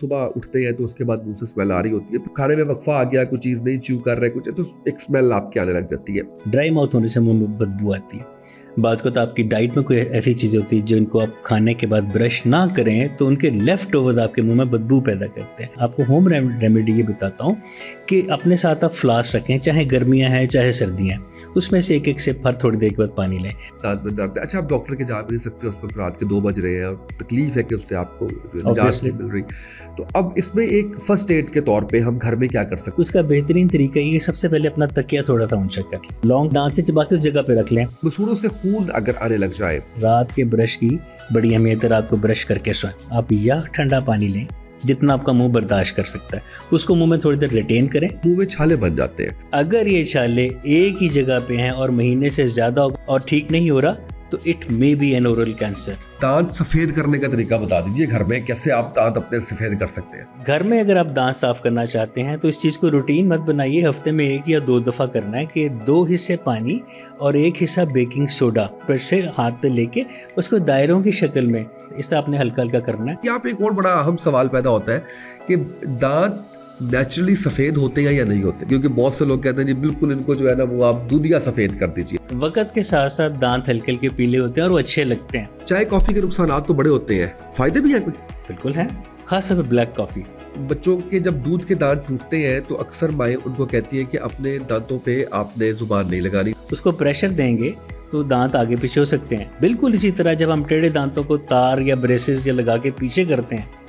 صبح اٹھتے ہیں تو اس کے بعد منہ سے اسمیل آ رہی ہوتی ہے، کھانے میں وقفہ آ گیا، کوئی چیز نہیں چیو کر رہے کچھ تو ایک اسمیل آپ کے آنے لگ جاتی ہے۔ ڈرائی ماؤتھ ہونے سے منہ میں بدبو آتی ہے۔ بعض کو تو آپ کی ڈائٹ میں کوئی ایسی چیزیں ہوتی ہیں جن کو آپ کھانے کے بعد برش نہ کریں تو ان کے لیفٹ اوورز آپ کے منہ میں بدبو پیدا کرتے ہیں۔ آپ کو ہوم ریمیڈی یہ بتاتا ہوں کہ اپنے ساتھ آپ فلاسک رکھیں، چاہے گرمیاں ہیں چاہے سردیاں ہیں، اس میں سے ایک سپ ہر تھوڑی دیر کے بعد پانی لیں۔ دانت میں درد ہے، اچھا آپ ڈاکٹر کے جا بھی نہیں سکتے، اس وقت رات کے 2 بج رہے ہیں اور تکلیف ہے کہ اس سے آپ کو جو نجات نہیں مل رہی، تو اب اس میں ایک فرسٹ ایڈ کے طور پہ ہم گھر میں کیا کر سکتے ہیں؟ اس کا بہترین طریقہ یہ سب سے پہلے اپنا تکیہ تھوڑا سا اونچا کر لیں، لونگ دانت سے چبا کے اس جگہ پہ رکھ لیں۔ مسوڑوں سے خون اگر آنے لگ جائے، رات کے برش کی بڑی اہمیت ہے، رات کو برش کر کے سوئیں۔ آپ یا ٹھنڈا پانی لیں جتنا آپ کا منہ برداشت کر سکتا ہے، اس کو منہ میں تھوڑی دیر ریٹین کریں۔ منہ میں چھالے بن جاتے ہیں، اگر یہ چھالے ایک ہی جگہ پہ ہیں اور مہینے سے زیادہ اور ٹھیک نہیں ہو رہا تو it may be an oral cancer. دانت سفید کرنے کا طریقہ بتا دیجئے گھر میں کیسے آپ دانت اپنے سفید کر سکتے ہیں؟ گھر میں اگر آپ دانت صاف کرنا چاہتے ہیں تو اس چیز کو روٹین مت بنائیے، ہفتے میں 1 یا 2 دفعہ کرنا ہے کہ 2 حصے پانی اور 1 حصہ بیکنگ سوڈا پر سے ہاتھ پہ لے کے اس کو دائروں کی شکل میں اس سے آپ نے ہلکا ہلکا کرنا ہے۔ یہاں پہ ایک اور بڑا اہم سوال پیدا ہوتا ہے کہ دانت نیچرلی سفید ہوتے ہیں یا نہیں ہوتے، کیونکہ بہت سے لوگ کہتے ہیں جی بالکل ان کو جو ہے نا وہ آپ دودھیا سفید کر دیجیے۔ وقت کے ساتھ ساتھ دانت ہلکے ہلکے پیلے ہوتے ہیں اور وہ اچھے لگتے ہیں۔ چائے کافی کے نقصانات تو بڑے ہوتے ہیں، فائدے بھی ہیں کوئی؟ بالکل ہے، خاص طور پہ بلیک کافی۔ بچوں کے جب دودھ کے دانت ٹوٹتے ہیں تو اکثر مائیں ان کو کہتی ہیں کہ اپنے دانتوں پہ آپ نے زبان نہیں لگانی۔ اس کو پریشر دیں گے تو دانت آگے پیچھے ہو سکتے ہیں۔ بالکل اسی طرح جب ہم ٹیڑھے دانتوں کو تار یا بریسز یا لگا کے پیچھے کرتے ہیں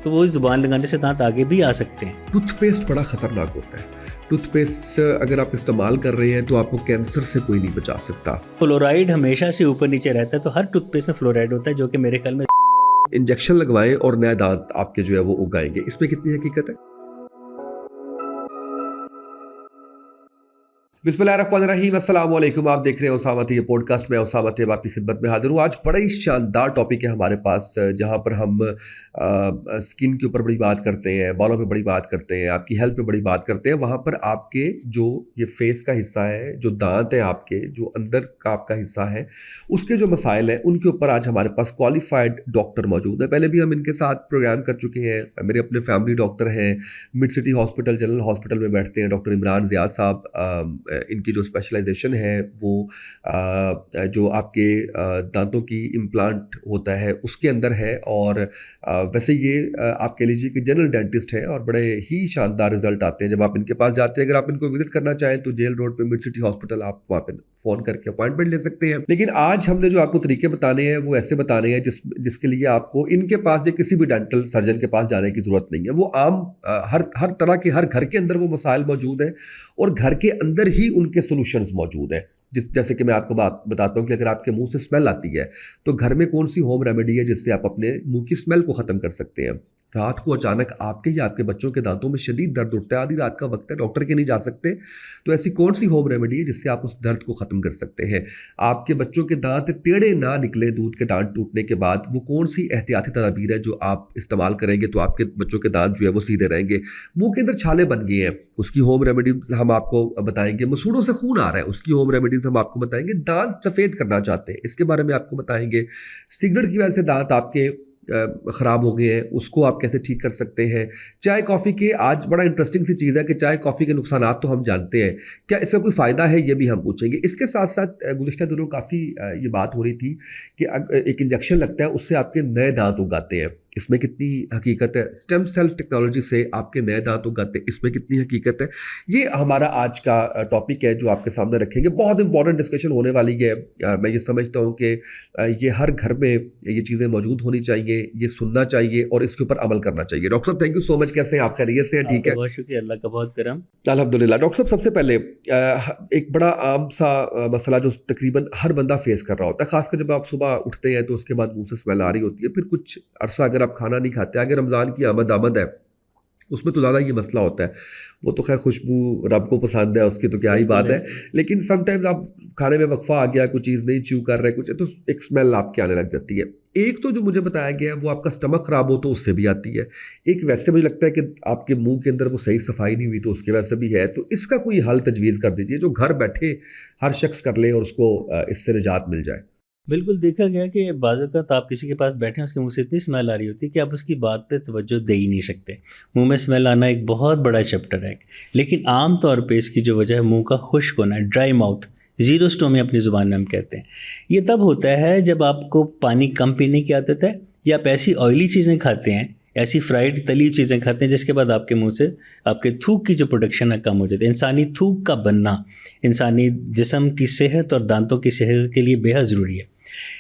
تو وہ زبان لگانے سے دانت آگے بھی آ سکتے ہیں۔ ٹوتھ پیسٹ بڑا خطرناک ہوتا ہے، ٹوتھ پیسٹ اگر آپ استعمال کر رہے ہیں تو آپ کو کینسر سے کوئی نہیں بچا سکتا۔ فلورائڈ ہمیشہ سے اوپر نیچے رہتا ہے، تو ہر ٹوتھ پیسٹ میں فلورائڈ ہوتا ہے جو کہ میرے خیال میں انجیکشن لگوائیں اور نئے دانت آپ کے جو ہے وہ اگائیں گے، اس میں کتنی حقیقت ہے؟ بسم اللہ الرحمن الرحیم، السلام علیکم، آپ دیکھ رہے ہیں اسامہ طیب پوڈ کاسٹ میں اسامہ طیب آپ کی خدمت میں حاضر ہوں۔ آج بڑا ہی شاندار ٹاپک ہے ہمارے پاس، جہاں پر ہم سکن کے اوپر بڑی بات کرتے ہیں، بالوں پہ بڑی بات کرتے ہیں، آپ کی ہیلتھ پہ بڑی بات کرتے ہیں۔ وہاں پر آپ کے جو یہ فیس کا حصہ ہے، جو دانت ہیں آپ کے، جو اندر کا آپ کا حصہ ہے، اس کے جو مسائل ہیں ان کے اوپر آج ہمارے پاس کوالیفائڈ ڈاکٹر موجود ہیں۔ پہلے بھی ہم ان کے ساتھ پروگرام کر چکے ہیں، میرے اپنے فیملی ڈاکٹر ہیں، mid city hospital general hospital میں بیٹھتے ہیں ڈاکٹر عمران زیاد صاحب۔ ان کی جو اسپیشلائزیشن ہے وہ جو آپ کے دانتوں کی امپلانٹ ہوتا ہے اس کے اندر ہے، اور ویسے یہ آپ کہہ لیجیے کہ جنرل ڈینٹسٹ ہے اور بڑے ہی شاندار رزلٹ آتے ہیں جب آپ ان کے پاس جاتے ہیں۔ اگر آپ ان کو وزٹ کرنا چاہیں تو جیل روڈ پہ مڈ سٹی ہاسپٹل، آپ وہاں پہ فون کر کے اپوائنٹمنٹ لے سکتے ہیں۔ لیکن آج ہم نے جو آپ کو طریقے بتانے ہیں وہ ایسے بتانے ہیں جس کے لیے آپ کو ان کے پاس یا کسی بھی ڈینٹل سرجن کے پاس جانے کی ضرورت نہیں ہے۔ وہ عام ہر طرح کے ہر گھر کے اندر وہ مسائل موجود ہیں اور گھر کے اندر ہی ان کے سولوشنز موجود ہیں۔ جیسے کہ میں آپ کو بتاتا ہوں کہ اگر آپ کے منہ سے اسمیل آتی ہے تو گھر میں کون سی ہوم ریمیڈی ہے جس سے آپ اپنے منہ کی اسمیل کو ختم کر سکتے ہیں۔ رات کو اچانک آپ کے یا آپ کے بچوں کے دانتوں میں شدید درد اٹھتا ہے، آدھی رات کا وقت ہے، ڈاکٹر کے نہیں جا سکتے، تو ایسی کون سی ہوم ریمیڈی ہے جس سے آپ اس درد کو ختم کر سکتے ہیں۔ آپ کے بچوں کے دانت ٹیڑھے نہ نکلے دودھ کے دانت ٹوٹنے کے بعد، وہ کون سی احتیاطی تدابیر ہے جو آپ استعمال کریں گے تو آپ کے بچوں کے دانت جو ہے وہ سیدھے رہیں گے۔ منہ کے اندر چھالے بن گئے ہیں، اس کی ہوم ریمیڈیز ہم آپ کو بتائیں گے۔ مسوڑوں سے خون آ رہا ہے، اس کی ہوم ریمیڈیز ہم آپ کو بتائیں گے۔ دانت سفید کرنا چاہتے ہیں، اس کے بارے میں آپ کو بتائیں گے۔ سگریٹ کی وجہ سے دانت آپ کے خراب ہو گئے ہیں، اس کو آپ کیسے ٹھیک کر سکتے ہیں۔ چائے کافی کے آج بڑا انٹرسٹنگ سی چیز ہے کہ چائے کافی کے نقصانات تو ہم جانتے ہیں، کیا اس کا کوئی فائدہ ہے یہ بھی ہم پوچھیں گے۔ اس کے ساتھ ساتھ گزشتہ دنوں کافی یہ بات ہو رہی تھی کہ ایک انجیکشن لگتا ہے، اس سے آپ کے نئے دانت اگاتے ہیں، اس میں کتنی حقیقت ہے۔ اسٹیم سیل ٹیکنالوجی سے آپ کے نئے دانت اگاتے ہیں، اس میں کتنی حقیقت ہے۔ یہ ہمارا آج کا ٹاپک ہے جو آپ کے سامنے رکھیں گے۔ بہت امپورٹنٹ ڈسکشن ہونے والی ہے۔ میں یہ سمجھتا ہوں کہ یہ ہر گھر میں یہ چیزیں موجود ہونی چاہیے، یہ سننا چاہیے اور اس کے اوپر عمل کرنا چاہیے۔ ڈاکٹر صاحب تھینک یو سو مچ، کیسے ہیں آپ؟ خیریت سے ہیں؟ ٹھیک ہے، بہت شکریہ، اللہ کا بہت کرم۔ الحمدللہ۔ ڈاکٹر صاحب سب سے پہلے ایک بڑا عام سا مسئلہ جو تقریباً ہر بندہ فیس کر رہا ہوتا ہے، خاص کر جب آپ صبح اٹھتے ہیں تو اس کے بعد منہ سے اسمیل آ رہی ہوتی ہے، پھر کچھ عرصہ اگر آپ کھانا نہیں کھاتے، اگر رمضان کی آمد ہے اس میں تو زیادہ یہ مسئلہ ہوتا ہے۔ وہ تو خیر خوشبو رب کو پسند ہے، اس کی تو کیا ہی بات ہے، لیکن سم ٹائمز آپ کھانے میں وقفہ آ گیا، کوئی چیز نہیں چیو کر رہے کچھ تو ایک اسمیل آپ کے آنے لگ جاتی ہے۔ ایک تو جو مجھے بتایا گیا ہے وہ آپ کا اسٹمک خراب ہو تو اس سے بھی آتی ہے، ایک ویسے مجھے لگتا ہے کہ آپ کے منہ کے اندر وہ صحیح صفائی نہیں ہوئی تو اس کے ویسے بھی ہے۔ تو اس کا کوئی حل تجویز کر دیجیے جو گھر بیٹھے ہر شخص کر لے اور اس کو اس سے نجات مل جائے۔ بالکل دیکھا گیا کہ بعض اوقات آپ کسی کے پاس بیٹھے ہیں، اس کے منہ سے اتنی اسمیل آ رہی ہوتی ہے کہ آپ اس کی بات پہ توجہ دے ہی نہیں سکتے. منہ میں اسمیل آنا ایک بہت بڑا چیپٹر ہے، لیکن عام طور پہ اس کی جو وجہ ہے منہ کا خشک ہونا ہے، ڈرائی ماؤتھ، زیرو اسٹومی اپنی زبان میں ہم کہتے ہیں. یہ تب ہوتا ہے جب آپ کو پانی کم پینے کی عادت ہے، یا آپ ایسی آئلی چیزیں کھاتے ہیں، ایسی فرائڈ تلی چیزیں کھاتے ہیں جس کے بعد آپ کے منہ سے آپ کے تھوک کی جو پروڈکشن ہے کم ہو جاتی ہے. انسانی تھوک کا بننا انسانی جسم کی صحت اور دانتوں کی صحت کے لیے بے حد ضروری ہے.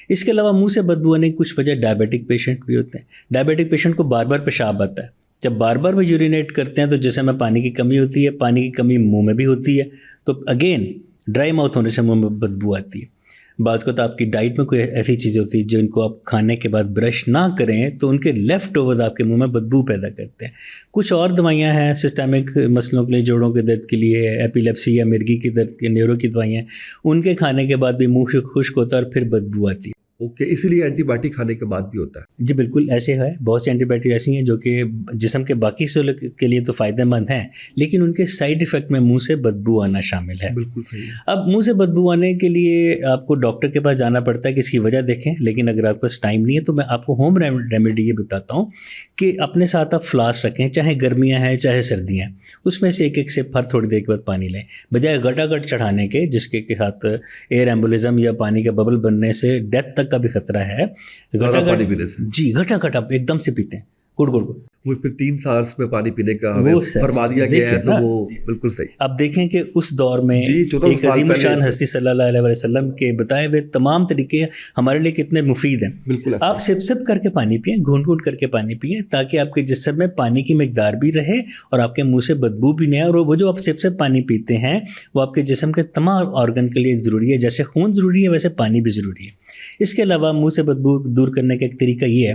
اس کے علاوہ منہ سے بدبو آنے کی کچھ وجہ ڈائبیٹک پیشنٹ بھی ہوتے ہیں. ڈائبیٹک پیشنٹ کو بار بار پیشاب آتا ہے. جب بار بار وہ یورینیٹ کرتے ہیں تو جسم میں پانی کی کمی ہوتی ہے، پانی کی کمی منہ میں بھی ہوتی ہے، تو اگین ڈرائی ماؤتھ ہونے سے منہ میں بدبو آتی ہے. بعض کو تو آپ کی ڈائٹ میں کوئی ایسی چیزیں ہوتی ہیں جو ان کو آپ کھانے کے بعد برش نہ کریں تو ان کے لیفٹ اوور آپ کے منہ میں بدبو پیدا کرتے ہیں. کچھ اور دوائیاں ہیں سسٹمک مسئلوں کے لیے، جوڑوں کے درد کے لیے، ایپیلیپسی یا مرگی کے درد کے نیورو کی دوائیاں، ان کے کھانے کے بعد بھی منہ خشک ہوتا ہے اور پھر بدبو آتی ہے. اوکے، اسی لیے اینٹی بایوٹک کھانے کے بعد بھی ہوتا ہے. جی بالکل ایسے ہے. بہت سی اینٹی بایوٹک ایسی ہیں جو کہ جسم کے باقی حصوں کے لیے تو فائدہ مند ہیں، لیکن ان کے سائیڈ ایفیکٹ میں منہ سے بدبو آنا شامل ہے. بالکل صحیح. اب منہ سے بدبو آنے کے لیے آپ کو ڈاکٹر کے پاس جانا پڑتا ہے کہ اس کی وجہ دیکھیں، لیکن اگر آپ کے پاس ٹائم نہیں ہے تو میں آپ کو ہوم ریمیڈی یہ بتاتا ہوں کہ اپنے ساتھ آپ فلاسک رکھیں، چاہے گرمیاں ہیں چاہے سردیاں، اس میں سے ایک ایک سپ ہر تھوڑی دیر کے بعد پانی لیں، بجائے گٹا گٹ چڑھانے کے جس کے ساتھ ایئر ایمبولزم یا پانی کا ببل بننے سے ڈیتھ تک کا بھی خطرہ ہے. پانی پینے سے جی گھٹا گھٹا ایک دم سے پیتے ہیں، گڑ گڑ گڑ، وہ پھر 3 سانس میں پانی پینے کا ہمیں فرما دیا گیا ہے، تو وہ بالکل صحیح. اب دیکھیں کہ اس دور میں ایک 14 سال عظیم الشان پہلے ہستی صلی اللہ علیہ وسلم کے بتائے ہوئے تمام طریقے ہمارے لیے کتنے مفید ہیں. بالکل آپ سپ سپ کر کے پانی پئیں، گھونٹ گھونٹ کر کے پانی پئیں، تاکہ آپ کے جسم میں پانی کی مقدار بھی رہے اور آپ کے منہ سے بدبو بھی نہیں آئے. اور وہ جو آپ سپ سپ پانی پیتے ہیں وہ آپ کے جسم کے تمام آرگن کے لیے ضروری ہے. جیسے خون ضروری ہے ویسے پانی بھی ضروری ہے. اس کے علاوہ منہ سے بدبو دور کرنے کا ایک طریقہ یہ ہے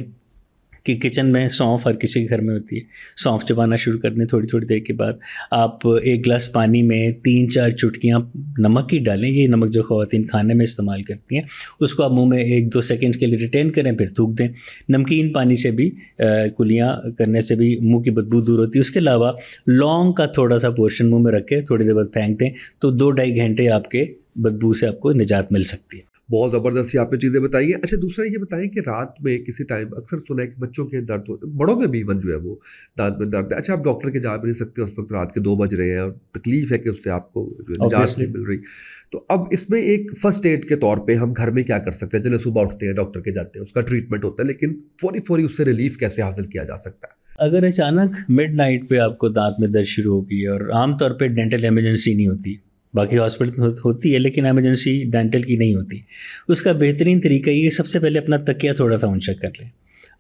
کہ کچن میں سونف ہر کسی کے گھر میں ہوتی ہے، سونف چبانا شروع کر دیں. تھوڑی تھوڑی دیر کے بعد آپ ایک گلاس پانی میں 3-4 چٹکیاں نمک کی ڈالیں. یہ نمک جو خواتین کھانے میں استعمال کرتی ہیں، اس کو آپ منہ میں 1-2 سیکنڈ کے لیے ریٹین کریں، پھر تھوک دیں. نمکین پانی سے بھی کلیاں کرنے سے بھی منہ کی بدبو دور ہوتی ہے. اس کے علاوہ لونگ کا تھوڑا سا پورشن منہ میں رکھ کے تھوڑی دیر بعد پھینک دیں تو 2-2.5 گھنٹے آپ کے بدبو سے آپ کو نجات مل سکتی ہے. بہت زبردست آپ نے چیزیں بتائی ہیں. اچھا دوسرا یہ بتائیں کہ رات میں کسی ٹائم اکثر سنا ہے کہ بچوں کے درد ہوتے، بڑوں کے بھی ایون جو ہے وہ دانت میں درد ہے. اچھا آپ ڈاکٹر کے جا بھی نہیں سکتے، اس وقت رات کے 2 بج رہے ہیں اور تکلیف ہے کہ اس سے آپ کو جو ہے نجات نہیں مل رہی. تو اب اس میں ایک فرسٹ ایڈ کے طور پہ ہم گھر میں کیا کر سکتے ہیں؟ چلے صبح اٹھتے ہیں ڈاکٹر کے جاتے ہیں، اس کا ٹریٹمنٹ ہوتا ہے، لیکن فوری اس سے ریلیف کیسے حاصل کیا جا سکتا ہے؟ اگر اچانک مڈ نائٹ پہ آپ کو دانت میں درد شروع ہوگی، اور عام طور پہ ڈینٹل ایمرجنسی نہیں ہوتی، باقی ہاسپٹل ہوتی ہے لیکن ایمرجنسی ڈینٹل کی نہیں ہوتی، اس کا بہترین طریقہ یہ سب سے پہلے اپنا تکیہ تھوڑا سا اونچا کر لیں،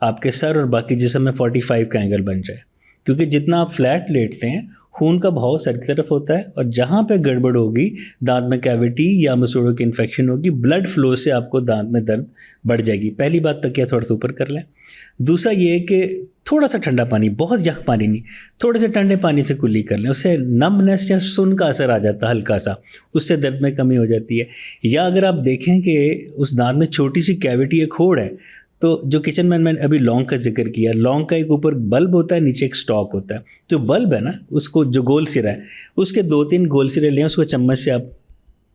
آپ کے سر اور باقی جسم میں 45 کا اینگل بن جائے. کیونکہ جتنا آپ فلیٹ لیٹتے ہیں خون کا بہاؤ سر کی طرف ہوتا ہے، اور جہاں پہ گڑبڑ ہوگی، دانت میں کیویٹی یا مسوڑوں کی انفیکشن ہوگی، بلڈ فلو سے آپ کو دانت میں درد بڑھ جائے گی. پہلی بات تکیہ تھوڑا سا اوپر کر لیں. دوسرا یہ ہے کہ تھوڑا سا ٹھنڈا پانی، بہت یخ پانی نہیں، تھوڑے سے ٹھنڈے پانی سے کلی کر لیں. اس سے نمنس یا سن کا اثر آ جاتا ہے ہلکا سا، اس سے درد میں کمی ہو جاتی ہے. یا اگر آپ دیکھیں کہ اس دانت میں چھوٹی سی کیویٹی، ایک کھوڑ ہے، تو جو کچن میں نے ابھی لونگ کا ذکر کیا، لونگ کا ایک اوپر بلب ہوتا ہے، نیچے ایک سٹاک ہوتا ہے. جو بلب ہے نا، اس کو جو گول سرا ہے، اس کے 2-3 گول سرے لیں، اس کو چمچ سے آپ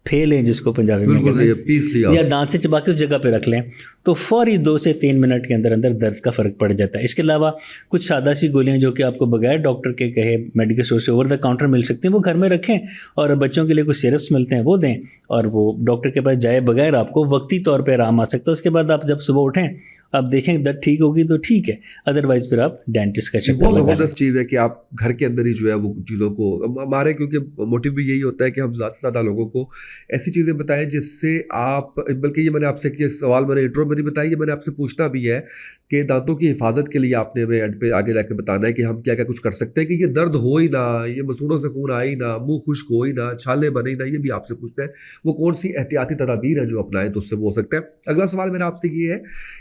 پھیلیں، جس کو پنجابی میں کہتے ہیں، پیس لیا یا دانت سے چبا کے اس جگہ پہ رکھ لیں، تو فوری 2 سے 3 منٹ کے اندر اندر درد کا فرق پڑ جاتا ہے. اس کے علاوہ کچھ سادہ سی گولیاں جو کہ آپ کو بغیر ڈاکٹر کے کہے میڈیکل اسٹور سے اوور دا کاؤنٹر مل سکتی ہیں، وہ گھر میں رکھیں. اور بچوں کے لیے کچھ سیرپس ملتے ہیں وہ دیں، اور وہ ڈاکٹر کے پاس جائے بغیر آپ کو وقتی طور پہ آرام آ سکتا ہے. اس کے بعد آپ جب صبح اٹھیں آپ دیکھیں درد ٹھیک ہوگی تو ٹھیک ہے، ادروائز پھر آپ ڈینٹسٹ کا چکر بہت لگا لیں. زبردست چیز ہے کہ آپ گھر کے اندر ہی جو ہے وہ چیزوں کو ہمارے، کیونکہ موٹیو بھی یہی ہوتا ہے کہ ہم زیادہ سے زیادہ لوگوں کو ایسی چیزیں بتائیں جس سے آپ، بلکہ یہ میں نے آپ سے کیا سوال میں نے انٹرو میں نہیں بتایا، یہ میں نے آپ سے پوچھنا بھی ہے کہ دانتوں کی حفاظت کے لیے آپ نے ہمیں اینڈ پہ آگے جا کے بتانا ہے کہ ہم کیا کیا کچھ کر سکتے ہیں کہ یہ درد ہو ہی نہ، یہ مسوڑوں سے خون آئے ہی نہ، منہ خشک ہو ہی نہ، چھالے بنے ہی نہ. یہ بھی آپ سے پوچھنا ہے وہ کون سی احتیاطی تدابیر ہیں جو اپنائیں تو اس سے وہ ہو سکتا ہے. اگلا سوال میرا آپ سے یہ ہے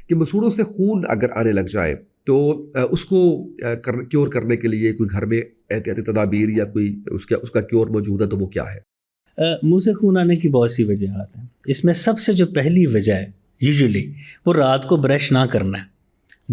کہ مسوڑوں سے خون اگر آنے لگ جائے تو اس کو کیور کرنے کے لیے کوئی گھر میں احتیاطی تدابیر یا کوئی اس کا کیور موجود ہے تو وہ کیا ہے؟ منہ سے خون آنے کی بہت سی وجوہات ہیں. اس میں سب سے جو پہلی وجہ ہے یوزلی وہ رات کو برش نہ کرنا ہے.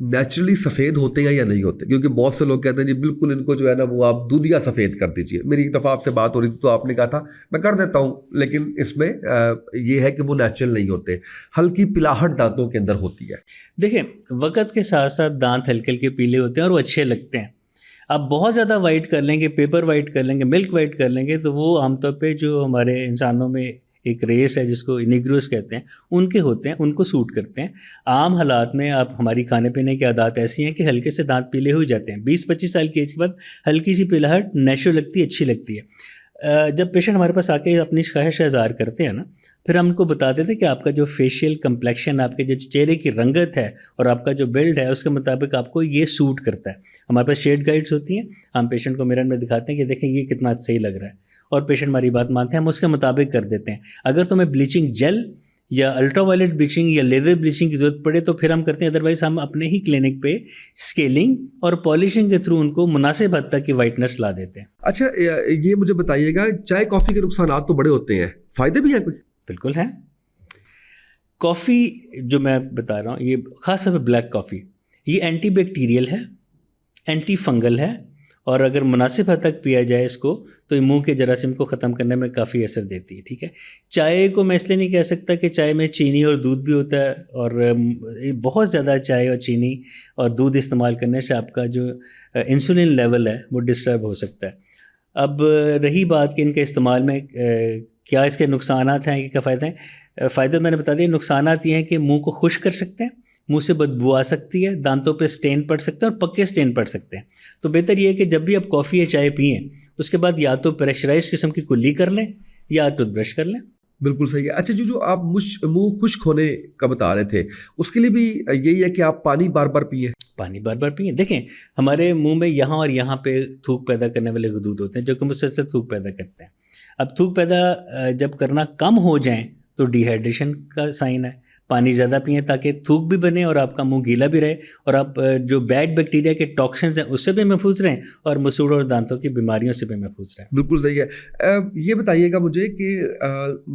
نیچرلی سفید ہوتے ہیں یا نہیں ہوتے؟ کیونکہ بہت سے لوگ کہتے ہیں جی بالکل ان کو جو ہے نا وہ آپ دودھیا سفید کر دیجیے. میری ایک دفعہ آپ سے بات ہو رہی تھی تو آپ نے کہا تھا میں کر دیتا ہوں، لیکن اس میں یہ ہے کہ وہ نیچرل نہیں ہوتے، ہلکی پلاہٹ دانتوں کے اندر ہوتی ہے. دیکھیں وقت کے ساتھ ساتھ دانت ہلکے ہلکے پیلے ہوتے ہیں اور وہ اچھے لگتے ہیں. آپ بہت زیادہ وائٹ کر لیں گے، پیپر وائٹ کر لیں گے، ملک وائٹ کر لیں گے، تو وہ عام طور پہ جو ہمارے انسانوں میں ایک ریس ہے جس کو نیگروس کہتے ہیں، ان کے ہوتے ہیں، ان کو سوٹ کرتے ہیں. عام حالات میں آپ ہماری کھانے پینے کی عادات ایسی ہیں کہ ہلکے سے دانت پیلے ہو جاتے ہیں. 20-25 سال کی ایج کے بعد ہلکی سی پلاہٹ نیچرل لگتی ہے، اچھی لگتی ہے. جب پیشنٹ ہمارے پاس آ کے اپنی خواہش اظہار کرتے ہیں نا، پھر ہم ان کو بتاتے تھے کہ آپ کا جو فیشیل کمپلیکشن، آپ کے جو چہرے کی رنگت ہے اور آپ کا جو بلڈ ہے اس کے مطابق آپ کو یہ سوٹ کرتا ہے. ہمارے پاس شیڈ گائیڈس ہوتی ہیں، ہم پیشنٹ کو میرر میں دکھاتے ہیں کہ دیکھیں یہ کتنا صحیح لگ رہا ہے، اور پیشنٹ ہماری بات مانتے ہیں، ہم اس کے مطابق کر دیتے ہیں. اگر تمہیں بلیچنگ جیل یا الٹرا وائلٹ بلیچنگ یا لیزر بلیچنگ کی ضرورت پڑے تو پھر ہم کرتے ہیں، ادروائز ہم اپنے ہی کلینک پہ اسکیلنگ اور پالشنگ کے تھرو ان کو مناسب حد تک کی وائٹنس لا دیتے ہیں. اچھا یہ مجھے بتائیے گا، چائے کافی کے نقصانات تو بڑے ہوتے ہیں، فائدے بھی ہیں کوئی؟ بالکل ہیں. کافی جو میں بتا رہا ہوں، یہ خاص طور پہ بلیک کافی، یہ اینٹی بیکٹیریل ہے، اینٹی فنگل ہے، اور اگر مناسب حد تک پیا جائے اس کو تو یہ منہ کے جراثیم کو ختم کرنے میں کافی اثر دیتی ہے. ٹھیک ہے. چائے کو میں اس لیے نہیں کہہ سکتا کہ چائے میں چینی اور دودھ بھی ہوتا ہے، اور بہت زیادہ چائے اور چینی اور دودھ استعمال کرنے سے آپ کا جو انسولین لیول ہے وہ ڈسٹرب ہو سکتا ہے. اب رہی بات کہ ان کے استعمال میں کیا اس کے نقصانات ہیں کہ کیا فائدے ہیں. فائدے میں نے بتا دیا. نقصانات یہ ہیں کہ منہ کو خشک کر سکتے ہیں، منہ سے بدبو آ سکتی ہے، دانتوں پہ سٹین پڑ سکتے ہیں اور پکے سٹین پڑ سکتے ہیں. تو بہتر یہ ہے کہ جب بھی آپ کافی یا چائے پئیں اس کے بعد یا تو پریشرائز قسم کی کلی کر لیں یا ٹوتھ برش کر لیں. بالکل صحیح ہے. اچھا جو آپ منہ خشک ہونے کا بتا رہے تھے، اس کے لیے بھی یہی ہے کہ آپ پانی بار بار پئیں؟ پانی بار بار پئیں. دیکھیں ہمارے منہ میں یہاں اور یہاں پہ تھوک پیدا کرنے والے غدود ہوتے ہیں جو کہ مسلسل تھوک پیدا کرتے ہیں. اب تھوک پیدا جب کرنا کم ہو جائیں تو ڈی ہائیڈریشن کا سائن ہے. پانی زیادہ پئیں تاکہ تھوک بھی بنے اور آپ کا منہ گیلا بھی رہے، اور آپ جو بیڈ بیکٹیریا کے ٹاکسنز ہیں اس سے بھی محفوظ رہیں اور مسوڑ اور دانتوں کی بیماریوں سے بھی محفوظ رہیں. بالکل صحیح ہے. یہ بتائیے گا مجھے کہ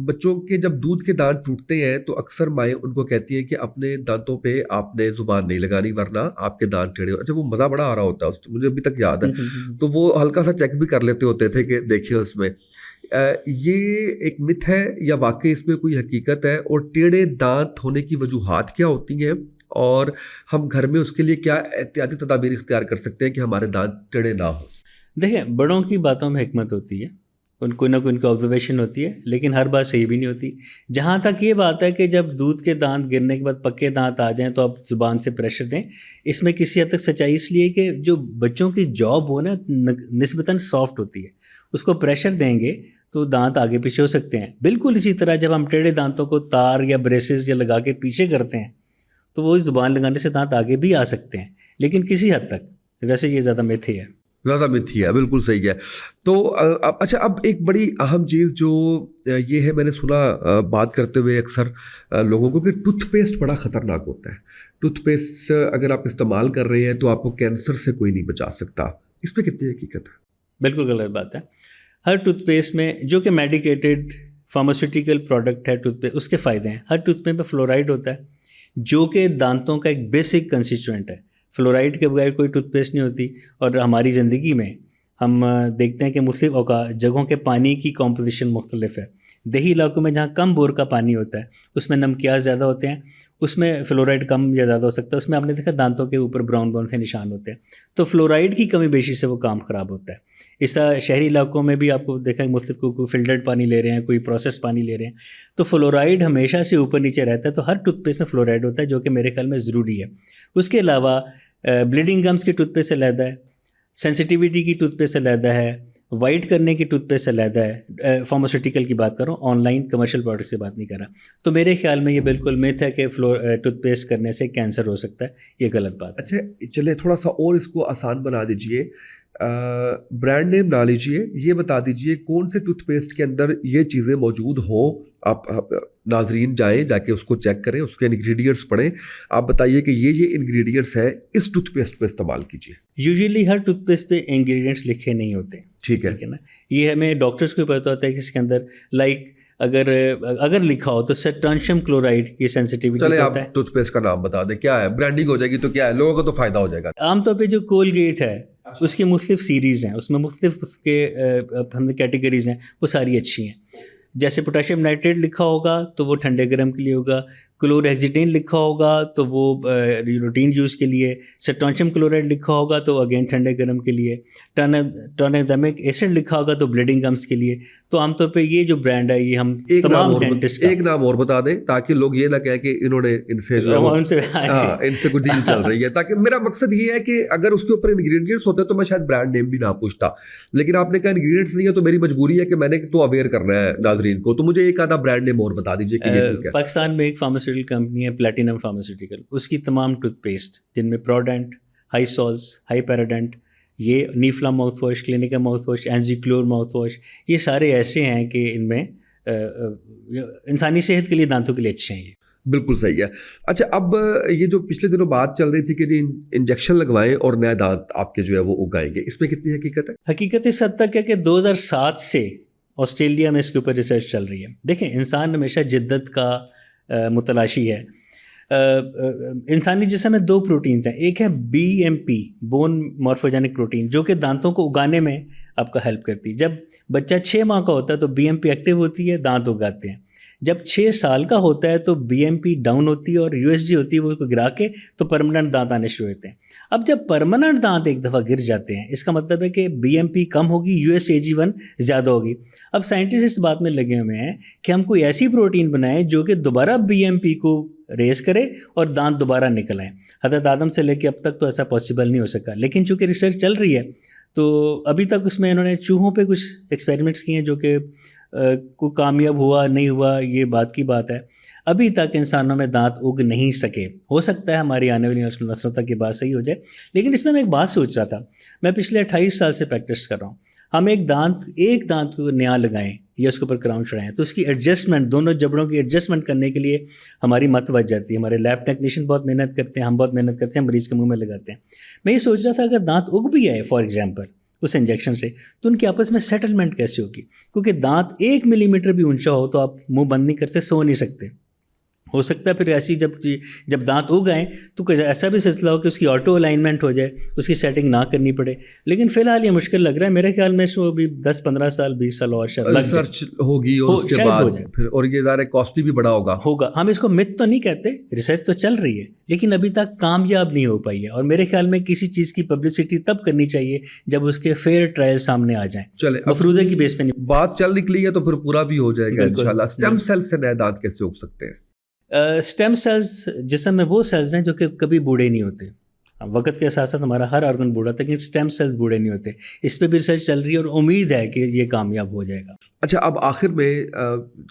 بچوں کے جب دودھ کے دانت ٹوٹتے ہیں تو اکثر مائیں ان کو کہتی ہیں کہ اپنے دانتوں پہ آپ نے زبان نہیں لگانی ورنہ آپ کے دانت ٹیڑھے. اچھا وہ مزہ بڑا آ رہا ہوتا ہے، مجھے ابھی تک یاد ہے، تو وہ ہلکا سا چیک بھی کر لیتے ہوتے تھے کہ دیکھیے اس میں یہ ایک مت ہے یا واقعی اس میں کوئی حقیقت ہے؟ اور ٹیڑھے دانت ہونے کی وجوہات کیا ہوتی ہیں، اور ہم گھر میں اس کے لیے کیا احتیاطی تدابیر اختیار کر سکتے ہیں کہ ہمارے دانت ٹیڑھے نہ ہوں؟ دیکھیں بڑوں کی باتوں میں حکمت ہوتی ہے، ان کو نہ کوئی ان کی آبزرویشن ہوتی ہے، لیکن ہر بات صحیح بھی نہیں ہوتی. جہاں تک یہ بات ہے کہ جب دودھ کے دانت گرنے کے بعد پکے دانت آ جائیں تو آپ زبان سے پریشر دیں، اس میں کسی حد تک سچائی اس لیے کہ جو بچوں کی جاب ہو نا نسبتاً سافٹ ہوتی ہے، اس کو پریشر دیں گے تو دانت آگے پیچھے ہو سکتے ہیں. بالکل اسی طرح جب ہم ٹیڑھے دانتوں کو تار یا بریسز یا لگا کے پیچھے کرتے ہیں تو وہ زبان لگانے سے دانت آگے بھی آ سکتے ہیں، لیکن کسی حد تک. ویسے یہ زیادہ مت ہی ہے، زیادہ متھی ہے. بالکل صحیح ہے. تو اچھا اب ایک بڑی اہم چیز جو یہ ہے، میں نے سنا بات کرتے ہوئے اکثر لوگوں کو کہ ٹوتھ پیسٹ بڑا خطرناک ہوتا ہے. ٹوتھ پیسٹ اگر آپ استعمال کر رہے ہیں تو آپ کو کینسر سے کوئی نہیں بچا سکتا. اس پہ کتنی حقیقت ہے؟ بالکل غلط بات ہے. ہر ٹوتھ پیسٹ میں جو کہ میڈیکیٹڈ فارماسیوٹیکل پروڈکٹ ہے ٹوتھ پیسٹ، اس کے فائدے ہیں. ہر ٹوتھ پیسٹ میں فلورائڈ ہوتا ہے جو کہ دانتوں کا ایک بیسک کنسٹیچوئنٹ ہے. فلورائڈ کے بغیر کوئی ٹوتھ پیسٹ نہیں ہوتی. اور ہماری زندگی میں ہم دیکھتے ہیں کہ مختلف جگہوں کے پانی کی کمپوزیشن مختلف ہے. دیہی علاقوں میں جہاں کم بور کا پانی ہوتا ہے اس میں نمکیات زیادہ ہوتے ہیں، اس میں فلورائڈ کم یا زیادہ ہو سکتا ہے. اس میں آپ نے دیکھا دانتوں کے اوپر براؤن براؤن سے نشان ہوتے ہیں، تو فلورائڈ کی کمی بیشی سے وہ کام خراب ہوتا ہے. اس طرح شہری علاقوں میں بھی آپ کو دیکھا مختلف کوئی فلٹرڈ پانی لے رہے ہیں، کوئی پروسیس پانی لے رہے ہیں، تو فلورائڈ ہمیشہ سے اوپر نیچے رہتا ہے. تو ہر ٹوتھ پیسٹ میں فلورائڈ ہوتا ہے جو کہ میرے خیال میں ضروری ہے. اس کے علاوہ بلیڈنگ گمس کی ٹوتھ پیسٹ علیحدہ ہے، سینسٹیوٹی کی ٹوتھ پیسٹ علیحدہ ہے، وائٹ کرنے کی ٹوتھ پیسٹ علیحدہ ہے. فارماسیوٹیکل کی بات کروں، آن لائن کمرشل پروڈکٹ سے بات نہیں کر رہا. تو میرے خیال میں یہ بالکل میتھ ہے کہ ٹوتھ پیسٹ کرنے سے کینسر ہو سکتا ہے، یہ غلط بات ہے. اچھا چلے تھوڑا سا اور اس کو آسان بنا دیجئے، برانڈ نیم نہ لیجئے، یہ بتا دیجئے کون سے ٹوتھ پیسٹ کے اندر یہ چیزیں موجود ہوں. آپ ناظرین جا کے اس کو چیک کریں، اس کے انگریڈینٹس پڑھیں، آپ بتائیے کہ یہ انگریڈینٹس ہیں، اس ٹوتھ پیسٹ پہ استعمال کیجیے. یوزلی ہر ٹوتھ پیسٹ پہ انگریڈینٹس لکھے نہیں ہوتے. ٹھیک ہے نا، یہ ہمیں ڈاکٹرس کو پتہ ہوتا ہے کہ اس کے اندر لائک اگر لکھا ہو تو سیٹرانشیم کلورائڈ یہ سینسٹیوٹی چلے آپ ہوتا ہے. ٹوتھ پیسٹ کا نام بتا دیں, کیا ہے, برانڈنگ ہو جائے گی تو کیا ہے, لوگوں کو تو فائدہ ہو جائے گا. عام طور پہ جو کولگیٹ ہے اس کی مختلف سیریز ہیں, اس میں مختلف اس کے کیٹیگریز ہیں, وہ ساری اچھی ہیں. جیسے پوٹاشیم نائٹریٹ لکھا ہوگا تو وہ ٹھنڈے گرم کے لیے ہوگا, کلورہیکزیڈین لکھا ہوگا تو وہ روٹین یوز کے لیے, سیٹرانشیم کلورائڈ لکھا ہوگا تو اگین ٹھنڈے گرم کے لیے, ٹرانزیمک ایسڈ لکھا ہوگا تو بلیڈنگ گمس کے لیے. تو عام طور پہ یہ جو برانڈ ہے یہ ہم تمام ڈینٹسٹ ایک نام اور بتا دیں تاکہ لوگ یہ نہ کہیں کہ انہوں نے ان سے جو ہے ان سے کوئی ڈیل چل رہی ہے, تاکہ میرا مقصد یہ ہے کہ اگر اس کے اوپر انگریڈینٹس ہوتے تو میں شاید برانڈ نیم بھی نہ پوچھتا, لیکن آپ نے کہا انگریڈینٹس نہیں ہے تو میری مجبوری ہے کہ میں نے تو اویئر کرنا ہے ناظرین کو. تو مجھے ایک آدھا برانڈ نیم اور بتا دیجیے کہ یہ ٹھیک ہے. پاکستان میں ایک فارماسیوٹیکل کمپنی ہے پلیٹینم فارماسیوٹیکل, اس کی تمام ٹوتھ پیسٹ جن میں پروڈنٹ, ہائی سالز, ہائی پیراڈنٹ, یہ نیفلا ماؤتھ واش, کلینکا ماؤتھ واش, اینزی کلور ماؤتھ واش, یہ سارے ایسے ہیں کہ ان میں انسانی صحت کے لیے, دانتوں کے لیے اچھے ہیں. یہ بالکل صحیح ہے. اچھا, اب یہ جو پچھلے دنوں بات چل رہی تھی کہ جی انجیکشن لگوائیں اور نئے دانت آپ کے جو ہے وہ اگائیں گے, اس میں کتنی حقیقت ہے؟ حقیقت اس حد تک ہے کہ 2007 سے آسٹریلیا میں اس کے اوپر ریسرچ چل رہی ہے. دیکھیں, انسان ہمیشہ جدت کا متلاشی ہے. انسانی جسم میں 2 پروٹینز ہیں, ایک ہے BMP بون مورفوجینک پروٹین جو کہ دانتوں کو اگانے میں آپ کا ہیلپ کرتی ہے. جب بچہ 6 ماہ کا ہوتا ہے تو BMP ایکٹیو ہوتی ہے, دانت اگاتے ہیں. جب 6 سال کا ہوتا ہے تو BMP ڈاؤن ہوتی ہے اور USG ہوتی ہے, وہ کو گرا کے تو پرماننٹ دانت آنے شروع ہوتے ہیں. اب جب پرماننٹ دانت ایک دفعہ گر جاتے ہیں, اس کا مطلب ہے کہ BMP کم ہوگی, USAG1 زیادہ ہوگی. اب سائنٹسٹ اس بات میں لگے ہوئے ہیں کہ ہم کوئی ایسی پروٹین بنائیں جو کہ دوبارہ BMP کو ریز کرے اور دانت دوبارہ نکل آئیں. حضرت آدم سے لے کے اب تک تو ایسا پاسبل نہیں ہو سکا, لیکن چونکہ ریسرچ چل رہی ہے تو ابھی تک اس میں انہوں نے چوہوں پہ کچھ ایکسپیریمنٹس کیے ہیں جو کہ کوئی کامیاب ہوا نہیں ہوا یہ بات کی بات ہے. ابھی تک انسانوں میں دانت اگ نہیں سکے. ہو سکتا ہے ہماری آنے والی نسلوں تک یہ بات صحیح ہو جائے, لیکن اس میں ایک بات سوچ رہا تھا. میں پچھلے 28 سال سے پریکٹس کر رہا ہوں. ہم ایک دانت کو نیا لگائیں یا اس کے اوپر کراؤن چڑھائیں تو اس کی ایڈجسٹمنٹ, دونوں جبڑوں کی ایڈجسٹمنٹ کرنے کے لیے ہماری مت بچ جاتی ہے. ہمارے لیب ٹیکنیشین بہت محنت کرتے ہیں, ہم بہت محنت کرتے ہیں, مریض کے منہ میں لگاتے ہیں. میں یہ سوچ رہا تھا اگر دانت اگ بھی آئے فار ایگزامپل اس انجیکشن سے, تو ان کی آپس میں سیٹلمنٹ کیسے ہوگی؟ کیونکہ دانت 1 ملی میٹر بھی اونچا ہو تو آپ منہ بند نہیں کرتے, سو نہیں سکتے. ہو سکتا ہے پھر ایسی جب دانت اگ آئیں تو کوئی ایسا بھی سلسلہ ہو کہ اس کی آٹو الائنمنٹ ہو جائے, اس کی سیٹنگ نہ کرنی پڑے. لیکن فی الحال یہ مشکل لگ رہا ہے. میرے خیال میں اس کو بھی 10-15 سال 20 سال اور شاید ریسرچ ہوگی اور اس کے بعد پھر, اور یہ ظاہر کاسٹلی بھی بڑا ہوگا. ہم اس کو مت تو نہیں کہتے, ریسرچ تو چل رہی ہے لیکن ابھی تک کامیاب نہیں ہو پائی ہے. اور میرے خیال میں کسی چیز کی پبلسٹی تب کرنی چاہیے جب اس کے فیئر ٹرائل سامنے آ جائیں. چلے مفروضے کی بیس پہ نہیں, بات چل نکلی ہے تو پھر پورا بھی ہو جائے گا انشاءاللہ. اسٹیم سیل سے نئے دانت کیسے اگ سکتے ہیں؟ اسٹیم سیلز جسم میں وہ سیلز ہیں جو کہ کبھی بوڑھے نہیں ہوتے. وقت کے ساتھ ساتھ ہمارا ہر آرگن بوڑھا تھا, لیکن اسٹیم سیلز بوڑھے نہیں ہوتے. اس پہ بھی ریسرچ چل رہی ہے اور امید ہے کہ یہ کامیاب ہو جائے گا. اچھا, اب آخر میں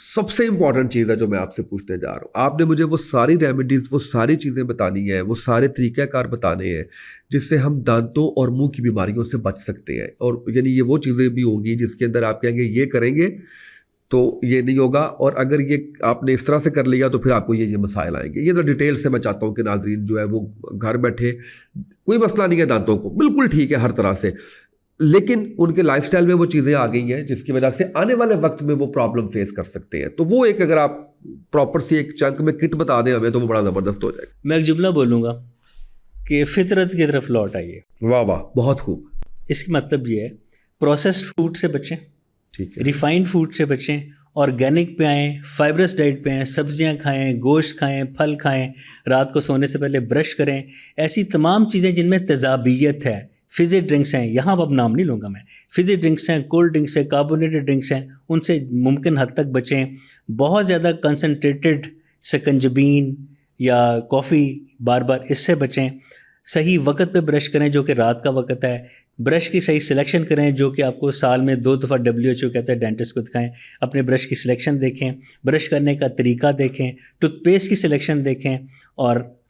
سب سے امپورٹنٹ چیز ہے جو میں آپ سے پوچھنے جا رہا ہوں. آپ نے مجھے وہ ساری ریمیڈیز, وہ ساری چیزیں بتانی ہیں, وہ سارے طریقہ کار بتانے ہیں جس سے ہم دانتوں اور منہ کی بیماریوں سے بچ سکتے ہیں. اور یعنی یہ وہ چیزیں بھی ہوں گی جس کے اندر آپ کہیں گے یہ کریں گے تو یہ نہیں ہوگا, اور اگر یہ آپ نے اس طرح سے کر لیا تو پھر آپ کو یہ مسائل آئیں گے. یہ تو ڈیٹیل سے میں چاہتا ہوں کہ ناظرین جو ہے وہ گھر بیٹھے, کوئی مسئلہ نہیں ہے دانتوں کو, بالکل ٹھیک ہے ہر طرح سے, لیکن ان کے لائف سٹائل میں وہ چیزیں آ گئی ہیں جس کی وجہ سے آنے والے وقت میں وہ پرابلم فیس کر سکتے ہیں. تو وہ ایک اگر آپ پراپر سی ایک چنک میں کٹ بتا دیں ہمیں تو وہ بڑا زبردست ہو جائے گا. میں ایک جملہ بولوں گا کہ فطرت کی طرف لوٹ آئیے. واہ واہ, بہت خوب. اس کا مطلب یہ ہے پروسیسڈ فوڈ سے بچیں, ٹھیک ہے, ریفائنڈ فوڈ سے بچیں, آرگینک پہ آئیں, فائبرس ڈائٹ پہ آئیں, سبزیاں کھائیں, گوشت کھائیں, پھل کھائیں, رات کو سونے سے پہلے برش کریں. ایسی تمام چیزیں جن میں تیزابیت ہے, فزی ڈرنکس ہیں, یہاں اب نام نہیں لوں گا میں, فزی ڈرنکس ہیں, کولڈ ڈرنکس ہیں, کاربونیٹڈ ڈرنکس ہیں, ان سے ممکن حد تک بچیں. بہت زیادہ کنسنٹریٹڈ سکنجبین یا کافی بار بار اس سے بچیں. صحیح وقت پہ برش کریں جو کہ رات کا وقت ہے. برش کی صحیح سلیکشن کریں جو کہ آپ کو سال میں 2 دفعہ WHO کہتا ہے ڈینٹسٹ کو دکھائیں. اپنے برش کی سلیکشن دیکھیں, برش کرنے کا طریقہ دیکھیں, ٹوتھ پیسٹ کی سلیکشن دیکھیں, اور